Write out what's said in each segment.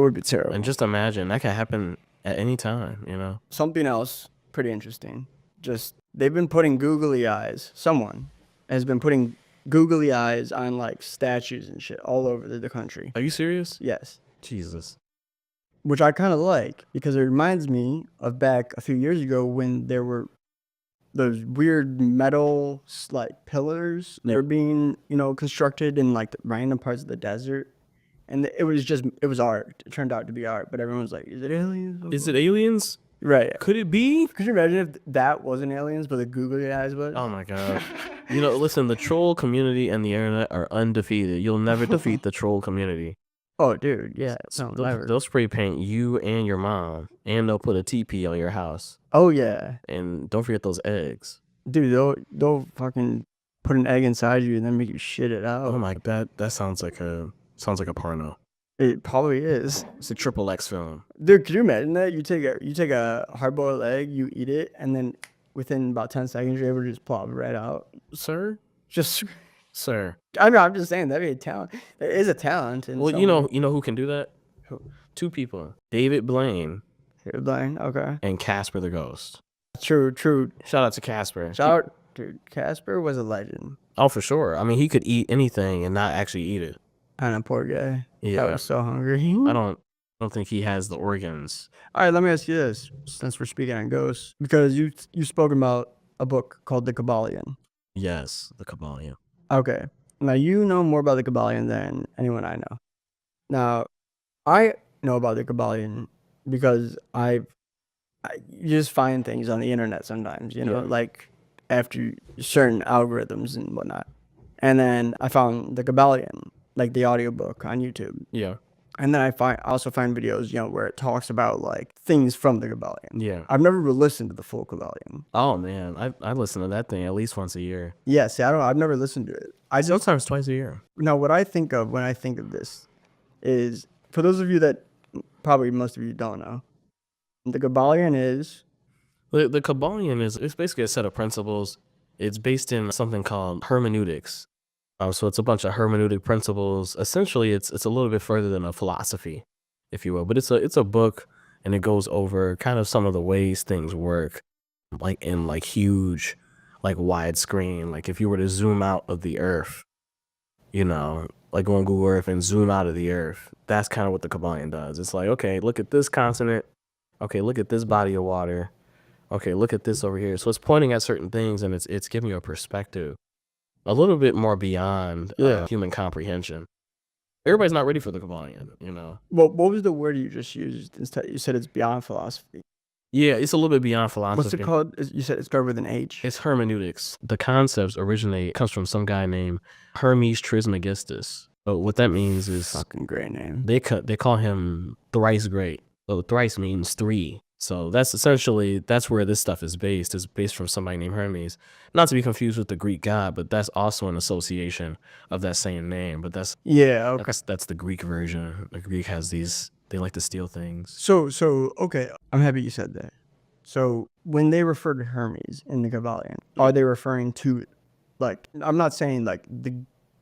would be terrible. And just imagine, that could happen at any time, you know? Something else pretty interesting. Just, they've been putting googly eyes. Someone has been putting googly eyes on, like, statues and shit all over the country. Are you serious? Yes. Jesus. Which I kind of like, because it reminds me of back a few years ago when there were those weird metal, like, pillars that were being, constructed in, like, the random parts of the desert. And it was art. It turned out to be art, but everyone's like, is it aliens? Is it aliens? Right. Could it be? Could you imagine if that wasn't aliens, but the googly eyes was? Oh my God. Listen, the troll community and the internet are undefeated. You'll never defeat the troll community. Oh, dude, yeah. No, never. They'll spray paint you and your mom, and they'll put a teepee on your house. Oh, yeah. And don't forget those eggs. Dude, they'll fucking put an egg inside you and then make you shit it out. Oh my, that sounds like a porno. It probably is. It's a XXX film. Dude, could you imagine that? You take a hard-boiled egg, you eat it, and then within about 10 seconds, you're able to just plop it right out. Sir? Sir. I mean, I'm just saying, that'd be a talent. There is a talent. Well, you know who can do that? Who? 2 people. David Blaine. David Blaine, okay. And Casper the Ghost. True. Shout out to Casper. Dude, Casper was a legend. Oh, for sure. I mean, he could eat anything and not actually eat it. And a poor guy. Yeah. I was so hungry. I don't think he has the organs. All right, let me ask you this, since we're speaking on ghosts, because you spoke about a book called the Kybalion. Yes, the Kybalion. Okay. Now, you know more about the Kybalion than anyone I know. Now, I know about the Kybalion because you just find things on the internet sometimes, like after certain algorithms and whatnot. And then I found the Kybalion, like the audiobook on YouTube. Yeah. And then I also find videos, where it talks about like things from the Kybalion. Yeah. I've never listened to the full Kybalion. Oh man, I listen to that thing at least once a year. Yeah, see, I've never listened to it. Sometimes twice a year. Now, what I think of when I think of this is, for those of you that probably most of you don't know, the Kybalion is... The Kybalion it's basically a set of principles. It's based in something called hermeneutics. So it's a bunch of hermeneutic principles. Essentially, it's a little bit further than a philosophy, if you will. But it's a book, and it goes over kind of some of the ways things work, like in like huge, like widescreen. Like if you were to zoom out of the Earth, like go on Google Earth and zoom out of the Earth. That's kind of what the Kybalion does. It's like, okay, look at this continent. Okay, look at this body of water. Okay, look at this over here. So it's pointing at certain things, and it's giving you a perspective a little bit more beyond human comprehension. Everybody's not ready for the Kybalion, Well, what was the word you just used? Instead, you said it's beyond philosophy. Yeah, it's a little bit beyond philosophy. What's it called? You said it started with an H. It's hermeneutics. The concepts comes from some guy named Hermes Trismegistus. But what that means is... Fucking great name. They call him thrice great. So thrice means 3. So that's where this stuff is based. It's based from somebody named Hermes. Not to be confused with the Greek god, but that's also an association of that same name. But that's the Greek version. The Greek has these, they like to steal things. So okay, I'm happy you said that. So when they refer to Hermes in the Kybalion, are they referring to, like, I'm not saying like the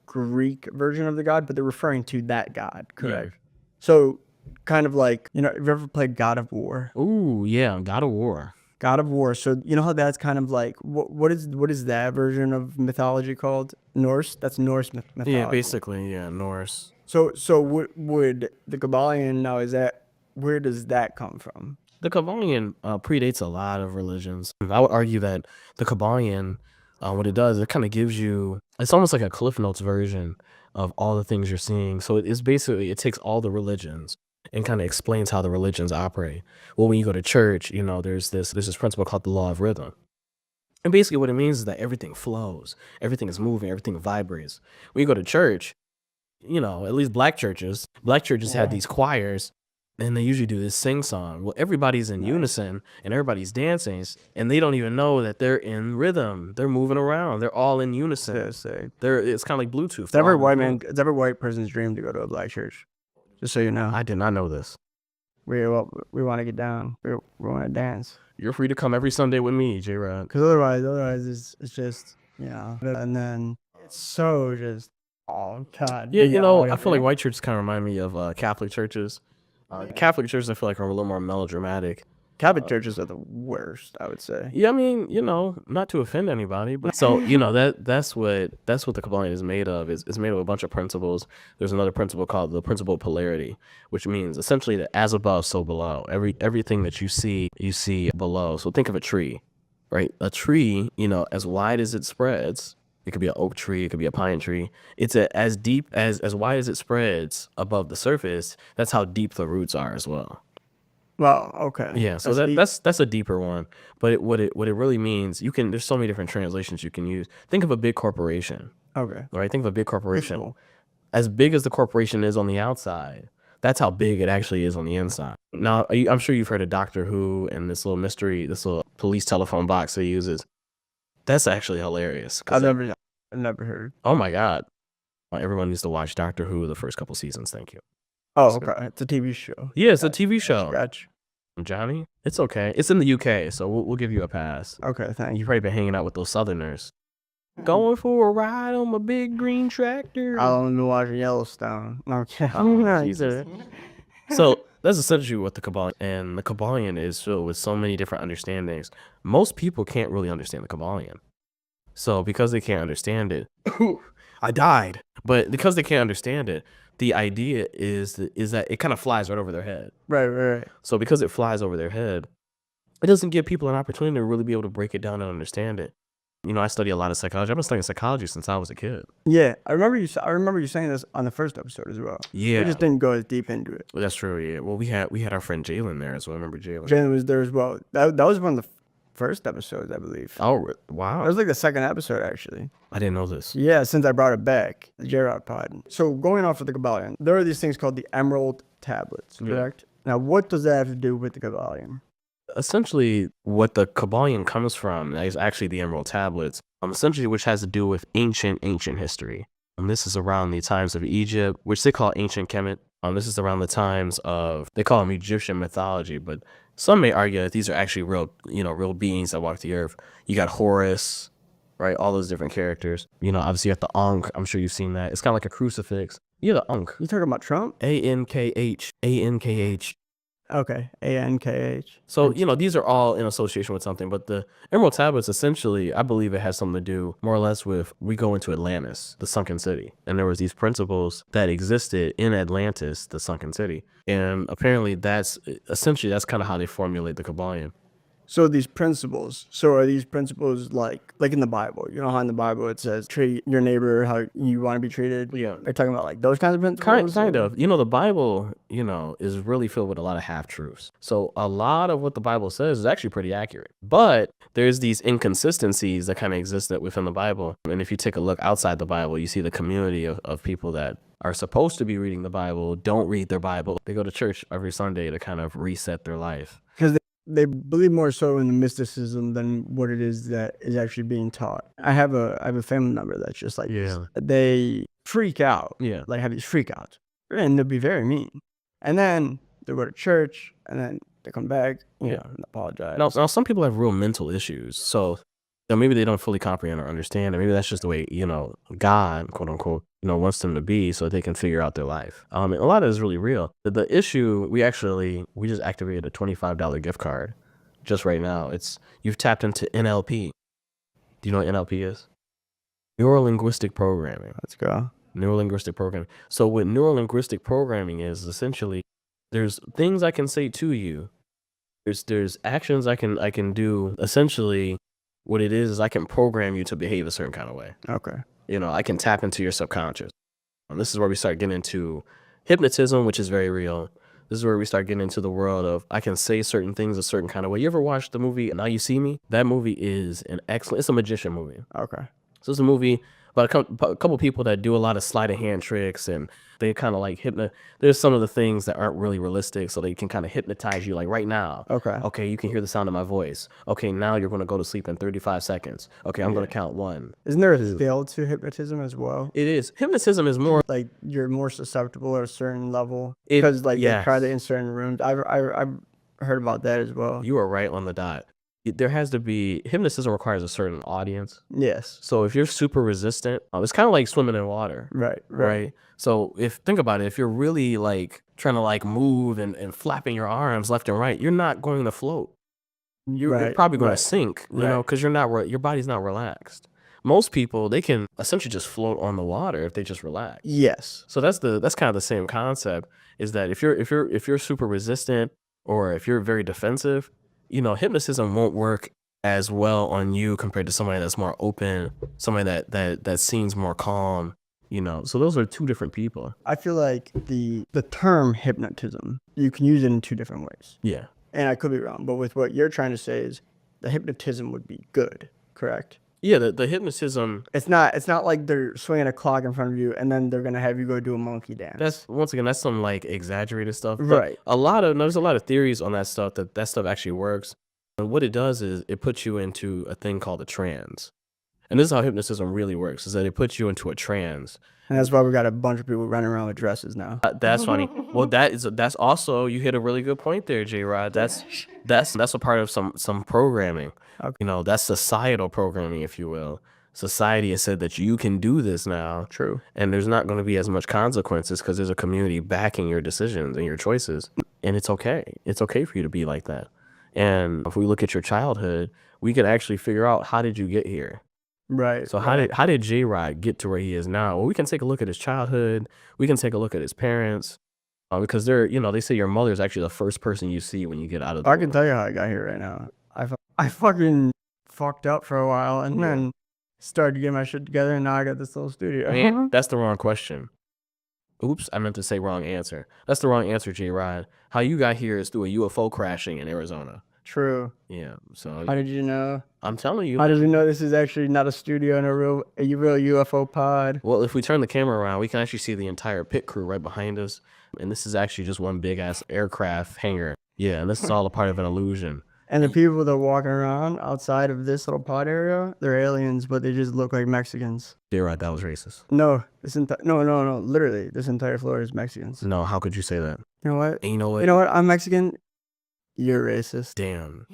Greek version of the god, but they're referring to that god, correct? Yeah. So kind of like, have you ever played God of War? Ooh, yeah, God of War. God of War. So you know how that's kind of like, what is that version of mythology called? Norse? That's Norse mythology. Yeah, basically, yeah, Norse. So would the Kybalion, now where does that come from? The Kybalion predates a lot of religions. I would argue that the Kybalion, what it does, it kind of gives you, it's almost like a Cliff Notes version of all the things you're seeing. So it's basically, it takes all the religions and kind of explains how the religions operate. Well, when you go to church, there's this principle called the law of rhythm. And basically what it means is that everything flows, everything is moving, everything vibrates. When you go to church, at least black churches had these choirs, and they usually do this sing song. Well, everybody's in unison and everybody's dancing, and they don't even know that they're in rhythm. They're moving around. They're all in unison. It's kind of like Bluetooth. It's every white person's dream to go to a black church. Just so you know. I did not know this. We want to get down. We want to dance. You're free to come every Sunday with me, JROD. Because otherwise it's just, and then it's so just, oh God. Yeah, I feel like white churches kind of remind me of Catholic churches. Catholic churches, I feel like, are a little more melodramatic. Catholic churches are the worst, I would say. Yeah, I mean, not to offend anybody, but so that's what the Kybalion is made of. It's made of a bunch of principles. There's another principle called the principle of polarity, which means essentially that as above, so below. Everything that you see below. So think of a tree, right? A tree, as wide as it spreads. It could be an oak tree, it could be a pine tree. It's as deep as wide as it spreads above the surface. That's how deep the roots are as well. Well, okay. Yeah, so that's a deeper one. But what it really means, there's so many different translations you can use. Think of a big corporation. Okay. Right? Think of a big corporation. Cool. As big as the corporation is on the outside, that's how big it actually is on the inside. Now, I'm sure you've heard of Doctor Who and this little police telephone box he uses. That's actually hilarious. I've never heard. Oh my God. Everyone needs to watch Doctor Who the first couple seasons. Thank you. Oh, okay. It's a TV show. Yeah, it's a TV show. Scratch. Johnny, it's okay. It's in the UK, so we'll give you a pass. Okay, thank you. You've probably been hanging out with those Southerners. Going for a ride on my big green tractor. I'll only be watching Yellowstone. Okay. Oh, Jesus. So that's essentially what the Kybalion, and the Kybalion is filled with so many different understandings. Most people can't really understand the Kybalion. So because they can't understand it, I died. But because they can't understand it, the idea is that it kind of flies right over their head. Right. So because it flies over their head, it doesn't give people an opportunity to really be able to break it down and understand it. I study a lot of psychology. I've been studying psychology since I was a kid. Yeah, I remember you saying this on the first episode as well. Yeah, we just didn't go as deep into it. Well, that's true. Yeah. Well, we had our friend Jalen there as well. I remember Jalen. Jalen was there as well. That was one of the first episodes, I believe. Oh, wow. It was like the second episode, actually. I didn't know this. Yeah, since I brought it back, the JROD pod. So going off of the Kybalion, there are these things called the Emerald Tablets, correct? Yeah. Now, what does that have to do with the Kybalion? Essentially, what the Kybalion comes from is actually the Emerald Tablets, essentially which has to do with ancient history. This is around the times of Egypt, which they call ancient Kemet. This is around the times of, they call them Egyptian mythology, but some may argue that these are actually real beings that walk the earth. You got Horus, right? All those different characters. Obviously you got the Ankh. I'm sure you've seen that. It's kind of like a crucifix. Yeah, the Ankh. You talking about Trump? Ankh. Okay, Ankh. So, these are all in association with something, but the Emerald Tablets, essentially, I believe it has something to do more or less with, we go into Atlantis, the sunken city. And there was these principles that existed in Atlantis, the sunken city. And apparently that's kind of how they formulate the Kybalion. So these principles, are these principles like in the Bible? You know how in the Bible it says treat your neighbor how you want to be treated? Yeah. They're talking about like those kinds of principles? Kind of. The Bible, is really filled with a lot of half-truths. So a lot of what the Bible says is actually pretty accurate. But there's these inconsistencies that kind of exist within the Bible. And if you take a look outside the Bible, you see the community of people that are supposed to be reading the Bible, don't read their Bible. They go to church every Sunday to kind of reset their life. Because they believe more so in the mysticism than what it is that is actually being taught. I have a family member that's just like, yeah, they freak out. Yeah. Like have these freakouts. And they'll be very mean. And then they go to church and then they come back, and apologize. Now some people have real mental issues. So maybe they don't fully comprehend or understand, and maybe that's just the way, God, quote unquote, wants them to be so they can figure out their life. And a lot of it is really real. The issue, we just activated a $25 gift card just right now. You've tapped into NLP. Do you know what NLP is? Neuro-linguistic programming. Let's go. Neuro-linguistic programming. So what neuro-linguistic programming is essentially, there's things I can say to you. There's actions I can do. Essentially, what it is I can program you to behave a certain kind of way. Okay. I can tap into your subconscious. And this is where we start getting into hypnotism, which is very real. This is where we start getting into the world of, I can say certain things a certain kind of way. You ever watched the movie Now You See Me? That movie is it's a magician movie. Okay. So it's a movie about a couple people that do a lot of sleight of hand tricks, and they kind of like there's some of the things that aren't really realistic, so they can kind of hypnotize you like right now. Okay, you can hear the sound of my voice. Okay, now you're going to go to sleep in 35 seconds. Okay, I'm going to count 1. Isn't there a scale to hypnotism as well? It is. Hypnotism is more like you're more susceptible at a certain level because they try to in certain rooms. I've heard about that as well. You are right on the dot. there has to be, hypnotism requires a certain audience. Yes. So if you're super resistant, it's kind of like swimming in water. Right. So think about it, if you're really like trying to like move and flapping your arms left and right, you're not going to float. You're probably going to sink, you know, because your body's not relaxed. Most people, they can essentially just float on the water if they just relax. Yes. So that's kind of the same concept, is that if you're super resistant, or if you're very defensive, you know, hypnotism won't work as well on you compared to somebody that's more open, somebody that seems more calm, you know. So those are two different people. I feel like the term hypnotism, you can use it in two different ways. Yeah. And I could be wrong, but with what you're trying to say is the hypnotism would be good, correct? Yeah, the hypnotism. It's not like they're swinging a clock in front of you and then they're gonna have you go do a monkey dance. That's, once again, that's some like exaggerated stuff. But Right. there's a lot of theories on that stuff, that stuff actually works. And what it does is it puts you into a thing called a trance. And this is how hypnotism really works, is that it puts you into a trance. And that's why we got a bunch of people running around with dresses now. That's funny. Well, that's also, you hit a really good point there, JROD. That's a part of some programming. Okay. You know, that's societal programming, if you will. Society has said that you can do this now. True. And there's not going to be as much consequences because there's a community backing your decisions and your choices. And it's okay. It's okay for you to be like that. And if we look at your childhood, we could actually figure out, how did you get here? Right. So how did JROD get to where he is now? Well, we can take a look at his childhood. We can take a look at his parents, because they're, you know, they say your mother is actually the first person you see when you get out of the I can tell you how I got here right now. I fucking fucked up for a while and then started getting my shit together, and now I got this little studio. Man, that's the wrong question. Oops, I meant to say wrong answer. That's the wrong answer, JROD. How you got here is through a UFO crashing in Arizona. True. Yeah. So How did you know? I'm telling you. How did you know this is actually not a studio and a real UFO pod? Well, if we turn the camera around, we can actually see the entire pit crew right behind us. And this is actually just one big ass aircraft hangar. Yeah, and this is all a part of an illusion. And the people that are walking around outside of this little pod area, they're aliens, but they just look like Mexicans. JROD, that was racist. No, no, literally, this entire floor is Mexicans. No, how could you say that? You know what? And you know what? You know what? I'm Mexican. You're racist. Damn.